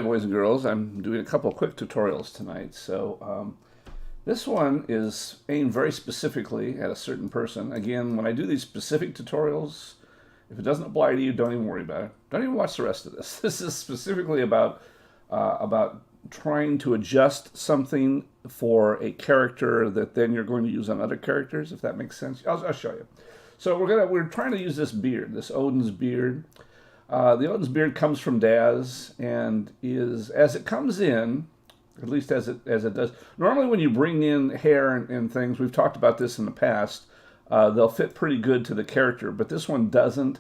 boys and girls. I'm doing a couple of quick tutorials tonight. So this one is aimed very specifically at a certain person. Again, when I do these specific tutorials, if it doesn't apply to you, don't even worry about it. Don't even watch the rest of this. This is specifically about trying to adjust something for a character that then you're going to use on other characters, if that makes sense. I'll show you. So we're trying to use this beard, this Odin's beard. The Odin's beard comes from Daz and is, as it comes in, at least as it does. Normally when you bring in hair and things, we've talked about this in the past, they'll fit pretty good to the character, but this one doesn't.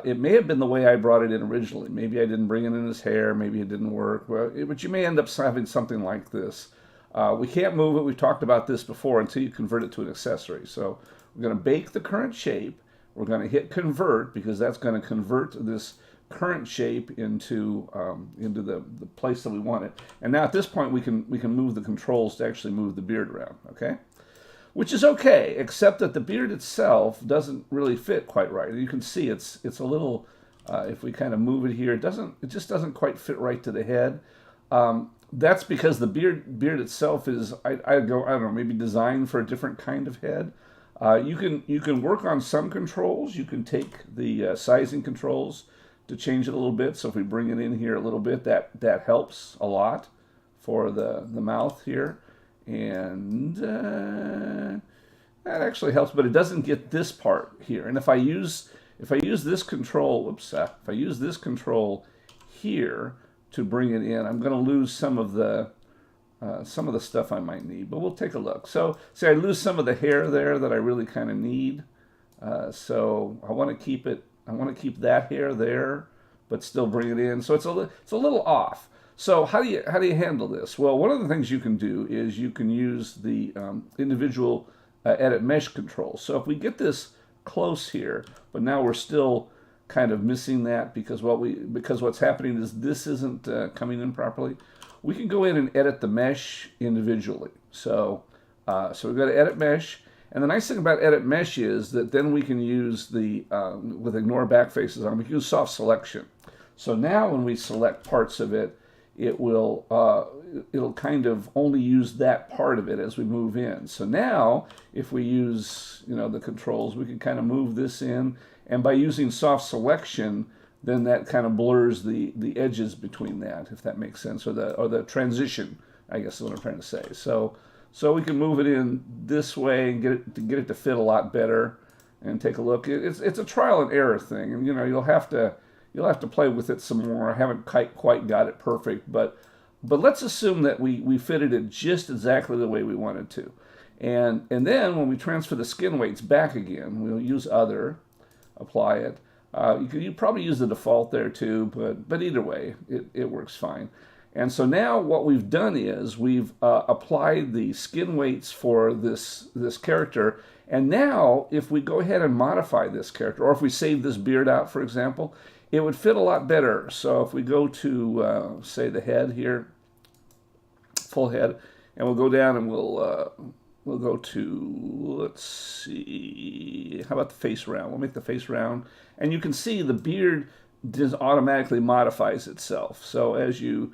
It may have been the way I brought it in originally. Maybe I didn't bring it in his hair, maybe it didn't work, but you may end up having something like this. We can't move it, we've talked about this before, until you convert it to an accessory. So we're going to bake the current shape. We're going to hit convert because that's going to convert this current shape into the place that we want it. And now at this point we can move the controls to actually move the beard around, okay? Which is okay, except that the beard itself doesn't really fit quite right. You can see it's a little, if we kind of move it here, it just doesn't quite fit right to the head. That's because the beard itself is, I don't know, maybe designed for a different kind of head. You can work on some controls. You can take the sizing controls to change it a little bit. So if we bring it in here a little bit, that helps a lot for the mouth here, and that actually helps. But it doesn't get this part here. And if I use this control, if I use this control here to bring it in, I'm going to lose some of the stuff I might need, but we'll take a look. So say I lose some of the hair there that I really kind of need. So I want to keep it. I want to keep that hair there, but still bring it in. So it's a little off. So how do you handle this? Well, one of the things you can do is you can use the individual edit mesh controls. So if we get this close here, but now we're still kind of missing that because what's happening is this isn't coming in properly. We can go in and edit the mesh individually. So we've got to edit mesh. And the nice thing about edit mesh is that then we can use the, with ignore backfaces on, we can use soft selection. So now when we select parts of it, it'll kind of only use that part of it as we move in. So now if we use, the controls, we can kind of move this in. And by using soft selection, then that kind of blurs the edges between that, if that makes sense, or the transition, I guess is what I'm trying to say. So we can move it in this way and get it to fit a lot better, and take a look. It's a trial and error thing, and you'll have to play with it some more. I haven't quite got it perfect, but let's assume that we fitted it just exactly the way we wanted to, and then when we transfer the skin weights back again, we'll use other, apply it. You probably use the default there too, but either way, it works fine. And so now what we've done is we've applied the skin weights for this character. And now if we go ahead and modify this character, or if we save this beard out, for example, it would fit a lot better. So if we go to, say, the head here, full head, and we'll go down and we'll go to, let's see, how about the face round? We'll make the face round. And you can see the beard just automatically modifies itself. So as you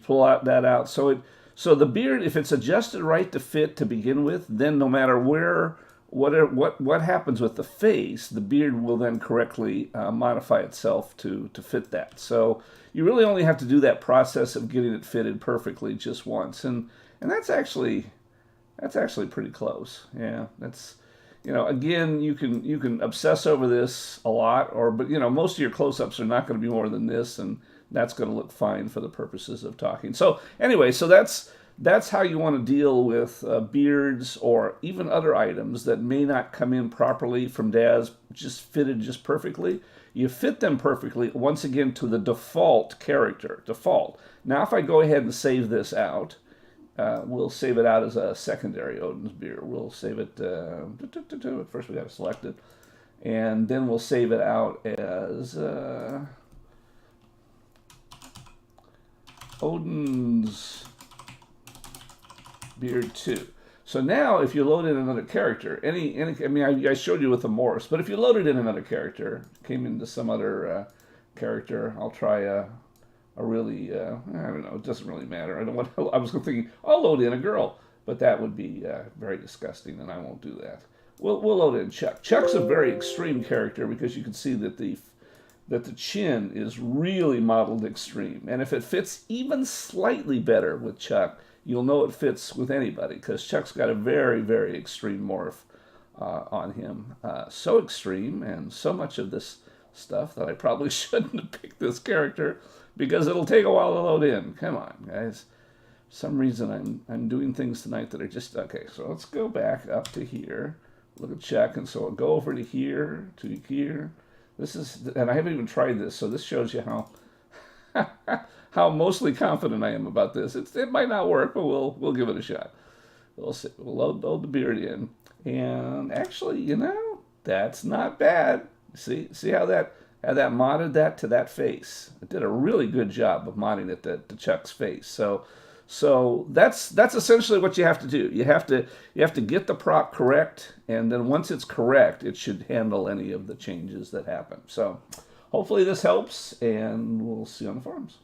pull that out, so the beard, if it's adjusted right to fit to begin with, then no matter what happens with the face, the beard will then correctly modify itself to fit that. So you really only have to do that process of getting it fitted perfectly just once, and that's actually pretty close. Yeah, that's, again, you can obsess over this a lot, but most of your close-ups are not going to be more than this, and that's going to look fine for the purposes of talking. So anyway, so that's how you want to deal with beards or even other items that may not come in properly from Daz, just fitted just perfectly. You fit them perfectly, once again, to the default character, default. Now if I go ahead and save this out, we'll save it out as a secondary Odin's beard. We'll save it, first we got to select it, and then we'll save it out as Odin's beard 2. So now if you load in another character, I showed you with the morphs, but if you loaded in another character, came into some other character, I'll try really, I don't know, it doesn't really matter. I don't want. I was thinking, I'll load in a girl, but that would be very disgusting, and I won't do that. We'll load in Chuck. Chuck's a very extreme character because you can see that the chin is really modeled extreme, and if it fits even slightly better with Chuck, you'll know it fits with anybody because Chuck's got a very, very extreme morph on him. So extreme, and so much of this stuff that I probably shouldn't have picked this character because it'll take a while to load in. Come on, guys. For some reason I'm doing things tonight that are just okay. So let's go back up to here. Look at Chuck, and so I'll go over to here, to here. This is, and I haven't even tried this, so this shows you how how mostly confident I am about this. It might not work, but we'll give it a shot. We'll see. We'll load the beard in, and actually, you know, that's not bad. See how that modded that to that face. It did a really good job of modding it to Chuck's face. So that's essentially what you have to do. You have to get the prop correct, and then once it's correct, it should handle any of the changes that happen. So hopefully this helps, and we'll see you on the forums.